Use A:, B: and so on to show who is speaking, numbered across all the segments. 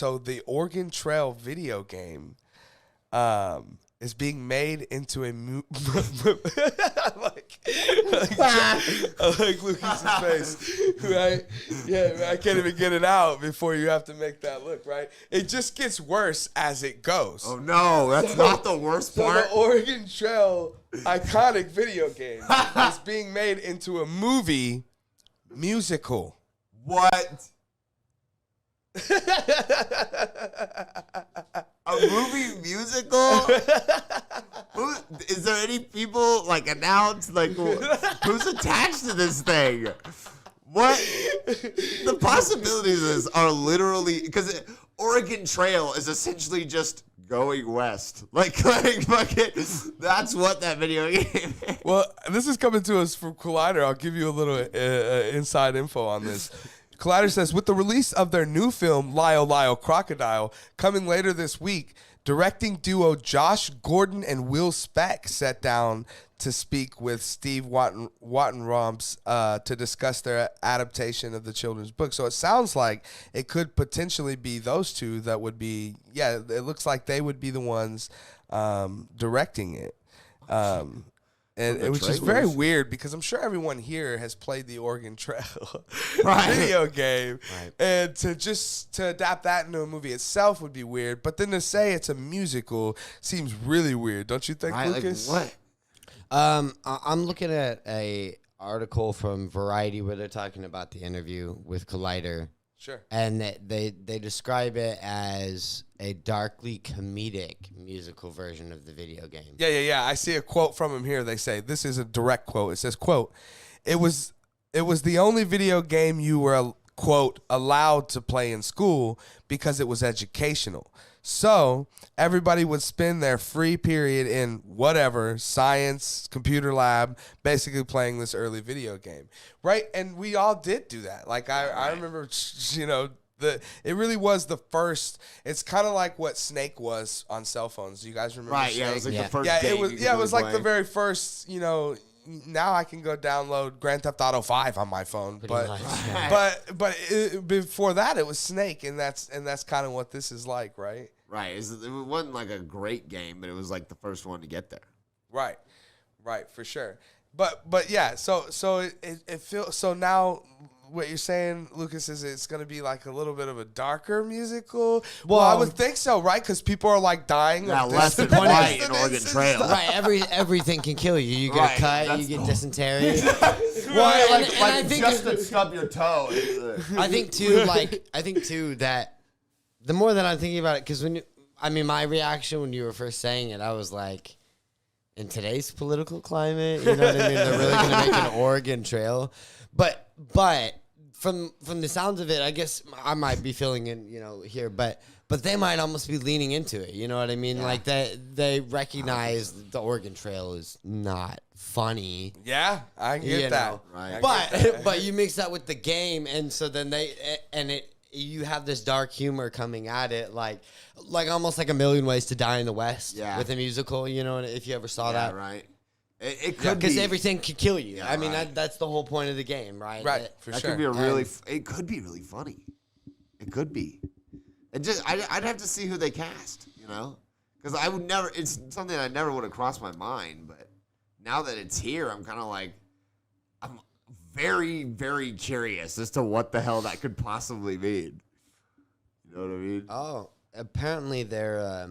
A: so the Oregon Trail video game is being made into a I like Lucas's face, right? Yeah, I can't even get it out before you have to make that look, right? It just gets worse as it goes.
B: Oh no, that's not the worst part.
A: So the Oregon Trail iconic video game is being made into a movie musical.
B: What? A movie musical? Is there any people like announced like who's attached to this thing? What? The possibilities of this are literally because Oregon Trail is essentially just going west. Like fucking, that's what that video game is.
A: Well, this is coming to us from Collider. I'll give you a little inside info on this. Collider says, with the release of their new film, Lyle Lyle Crocodile, coming later this week, directing duo Josh Gordon and Will Speck sat down to speak with Steve Wattenromps to discuss their adaptation of the children's book. So it sounds like it could potentially be those two that would be, it looks like they would be the ones directing it. And which is very weird because I'm sure everyone here has played the Oregon Trail video game. Right. And to adapt that into a movie itself would be weird. But then to say it's a musical seems really weird. Don't you think, Lucas?
B: Like
C: what? I'm looking at a article from Variety where they're talking about the interview with Collider.
A: Sure.
C: And they describe it as a darkly comedic musical version of the video game.
A: Yeah. I see a quote from him here. They say, this is a direct quote. It says, quote, it was the only video game you were, quote, allowed to play in school because it was educational. So everybody would spend their free period in whatever, science, computer lab, basically playing this early video game. Right? And we all did do that. Like, I remember, it really was the first. It's kind of like what Snake was on cell phones. Do you guys remember Snake?
B: Yeah, it was like the first
A: game
B: it
A: was like the very first, now I can go download Grand Theft Auto 5 on my phone, but before that it was Snake, and that's kind of what this is like, right?
B: Right. It wasn't like a great game, but it was like the first one to get there.
A: Right, for sure. But yeah, so it feels so now. What you're saying, Lucas, is it's going to be like a little bit of a darker musical? Well, I would think so, right? Because people are like dying.
B: Yeah, less than white in Oregon Trail.
C: Right, everything can kill you. You get a cut, you get dysentery.
B: Well, I think just to stub your toe.
C: I think too that the more that I'm thinking about it, because my reaction when you were first saying it, I was like, in today's political climate, you know what I mean? They're really going to make an Oregon Trail, but. From the sounds of it, I guess I might be filling in, here, but they might almost be leaning into it. You know what I mean? Yeah. Like they recognize the Oregon Trail is not funny.
A: Yeah, I get that.
B: Right.
C: But you mix that with the game, and so then you have this dark humor coming at it, like almost like A Million Ways to Die in the West with a musical. You know, if you ever saw that,
B: right. It could
C: because everything could kill you. Yeah, I mean, that's the whole point of the game, right?
A: Right, for sure.
B: Could be it could be really funny. It could be. I'd have to see who they cast, because I would never. It's something I never would have crossed my mind, but now that it's here, I'm kind of like, I'm very, very curious as to what the hell that could possibly mean. You know what I mean?
C: Oh, apparently their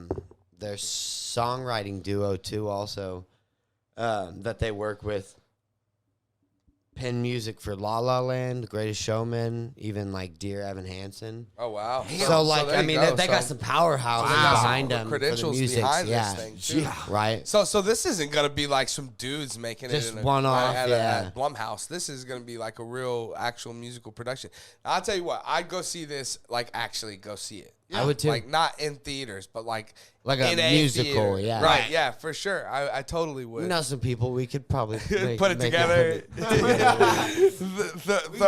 C: songwriting duo too also. That they work with, pen music for La La Land, Greatest Showman, even like Dear Evan Hansen.
A: Oh wow!
C: So they got some powerhouse behind them,
A: credentials
C: for the music.
A: behind this thing too.
C: Yeah, right.
A: So this isn't gonna be like some dudes making
C: just
A: it in
C: one off
A: at Blumhouse. This is gonna be like a real actual musical production. I'll tell you what, I'd go see this. Like actually go see it.
C: Yeah. I would too.
A: Like not in theaters, but like
C: a musical,
A: theater.
C: yeah.
A: Right, yeah, for sure. I totally would.
C: We know some people we could probably
A: put it together.
B: Throw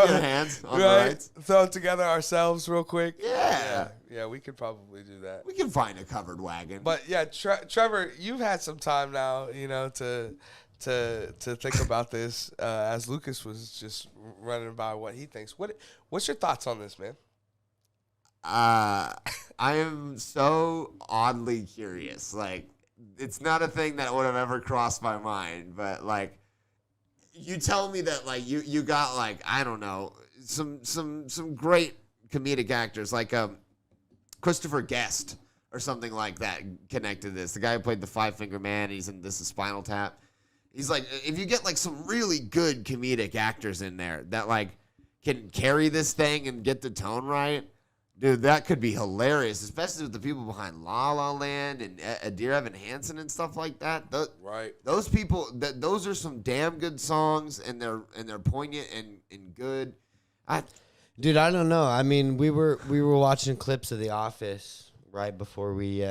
B: your hands on the rights.
A: Throw it together ourselves real quick.
B: Yeah,
A: we could probably do that.
B: We can find a covered wagon.
A: But yeah, Trevor, you've had some time now, to think about this as Lucas was just running by what he thinks. What's your thoughts on this, man?
B: I am so oddly curious. Like, it's not a thing that would have ever crossed my mind, but like, you tell me that like you got like, I don't know, some great comedic actors like Christopher Guest or something like that connected to this. The guy who played the Five Finger Man, he's in This Is Spinal Tap. He's like, if you get like some really good comedic actors in there that like can carry this thing and get the tone right, dude, that could be hilarious, especially with the people behind La La Land and Dear Evan Hansen and stuff like that.
A: Right.
B: Those people, those are some damn good songs, and they're poignant and good.
C: Dude, I don't know. I mean, we were watching clips of The Office right before we,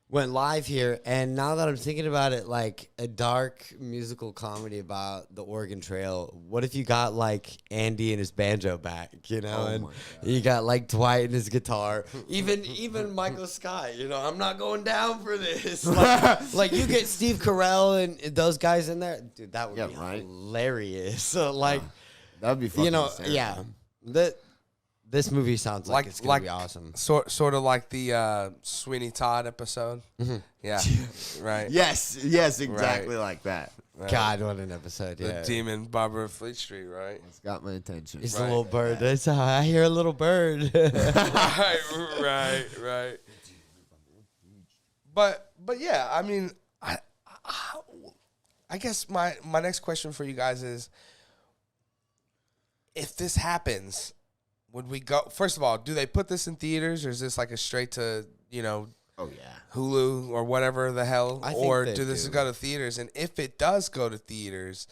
C: went live here, and now that I'm thinking about it, like a dark musical comedy about the Oregon Trail. What if you got like Andy and his banjo back, and you got like Dwight and his guitar, even Michael Scott. I'm not going down for this. Like you get Steve Carell and those guys in there, dude. That would be hilarious. So like,
B: that would be fucking
C: yeah. This movie sounds like it's gonna be awesome.
A: Sort of like the Sweeney Todd episode. Mm-hmm. Yeah, right.
B: Yes, exactly like that.
C: Right. God, what an episode!
A: The Demon Barber of Fleet Street, right?
B: It's got my attention.
C: It's a little bird. That's how I hear a little bird.
A: right. But yeah, I mean, I guess my next question for you guys is, if this happens, would we go? First of all, do they put this in theaters, or is this like a straight to Hulu or whatever the hell, or do this go to theaters? And if it does go to theaters,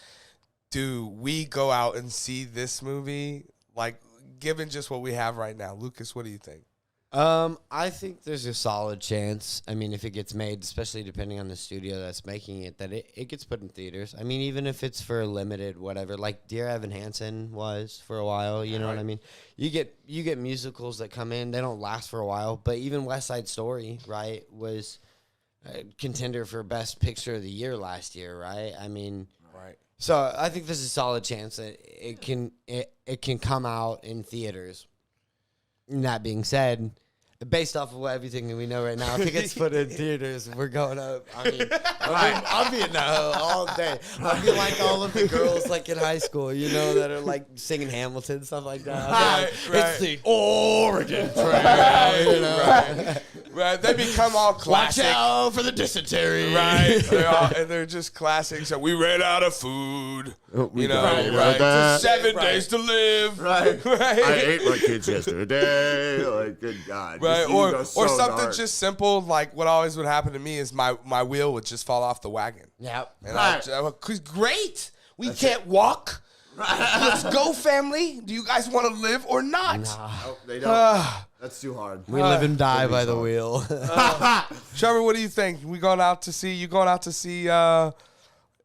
A: do we go out and see this movie? Like, given just what we have right now, Lucas, what do you think?
C: I think there's a solid chance. I mean, if it gets made, especially depending on the studio that's making it, that it gets put in theaters. I mean, even if it's for a limited whatever, like Dear Evan Hansen was for a while, you know what I mean? You get musicals that come in, they don't last for a while, but even West Side Story, right, was a contender for Best Picture of the Year last year, right? I mean, so I think there's a solid chance that it can come out in theaters. And that being said, based off of everything that we know right now, if it gets put in theaters, we're going up. I mean, I'll be in the all day. I'll be like all of the girls like in high school, that are like singing Hamilton and stuff like that. It's the Oregon Trail,
A: Right. They become all classic.
C: Watch out for the dysentery.
A: Right. They're just classics. So we ran out of food. Right.
B: Just
A: 7 days to live.
B: Right. I ate my kids yesterday. Like, good God.
A: Right. Or something dark. Just simple, like what always would happen to me is my wheel would just fall off the wagon.
C: Yep.
A: And great. We can't walk. Let's go, family. Do you guys want to live or not?
C: Nah.
B: Nope, they don't. That's too hard.
C: We live and die by the wheel.
A: Trevor, what do you think? You going out to see?
B: Look,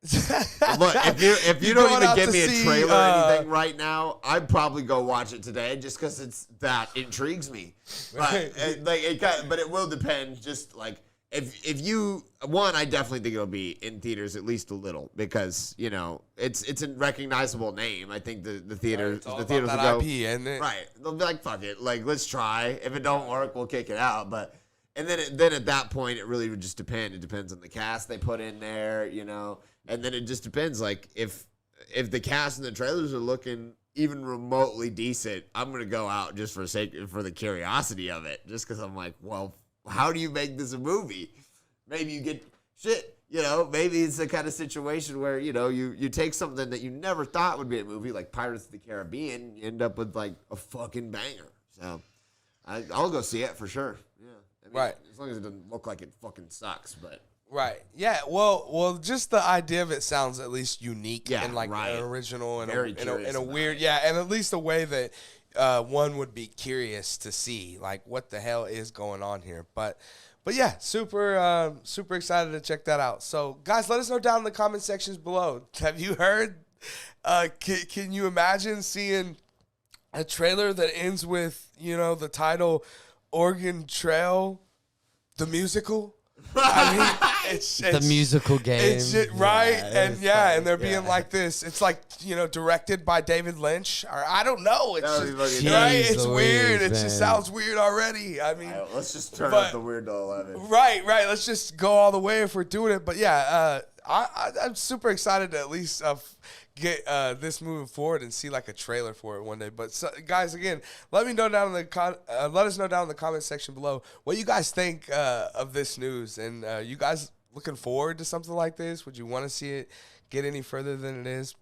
B: if you don't even give me a trailer or anything right now, I'd probably go watch it today just because that intrigues me. But but it will depend. Just like if you I definitely think it'll be in theaters at least a little because it's a recognizable name. I think the theaters will go
A: IP, isn't it?
B: Right. They'll be like, fuck it, like let's try. If it don't work, we'll kick it out. But and then at that point, it really would just depend. It depends on the cast they put in there, and then it just depends. Like if the cast and the trailers are looking even remotely decent, I'm gonna go out just for the curiosity of it, just because I'm like, well, how do you make this a movie? Maybe you get shit, maybe it's the kind of situation where, you take something that you never thought would be a movie, like Pirates of the Caribbean, you end up with like a fucking banger. So I'll go see it for sure. Yeah. I mean,
A: right.
B: As long as it doesn't look like it fucking sucks, but.
A: Right. Yeah. Well, just the idea of it sounds at least unique and like an original and in a weird, and at least a way that one would be curious to see, like what the hell is going on here. But yeah, super excited to check that out. So guys, let us know down in the comment sections below. Have you heard? Can you imagine seeing a trailer that ends with the title Oregon Trail, the musical? I It's
C: the musical game.
A: It's right,
C: it's
A: and
C: funny,
A: and they're being like this. It's like, directed by David Lynch, or I don't know. It's
B: That would
A: just,
B: be fucking
A: right.
C: Jeez
A: It's weird. It
C: Louise,
A: just
C: man.
A: sounds weird already. I mean,
B: Let's just turn
A: but-
B: up the weird to 11.
A: right. Let's just go all the way if we're doing it. But yeah, I'm super excited to at least get this moving forward and see like a trailer for it one day. But guys, again, let me know down in the let us know down in the comment section below what you guys think of this news, and you guys looking forward to something like this? Would you want to see it get any further than it is?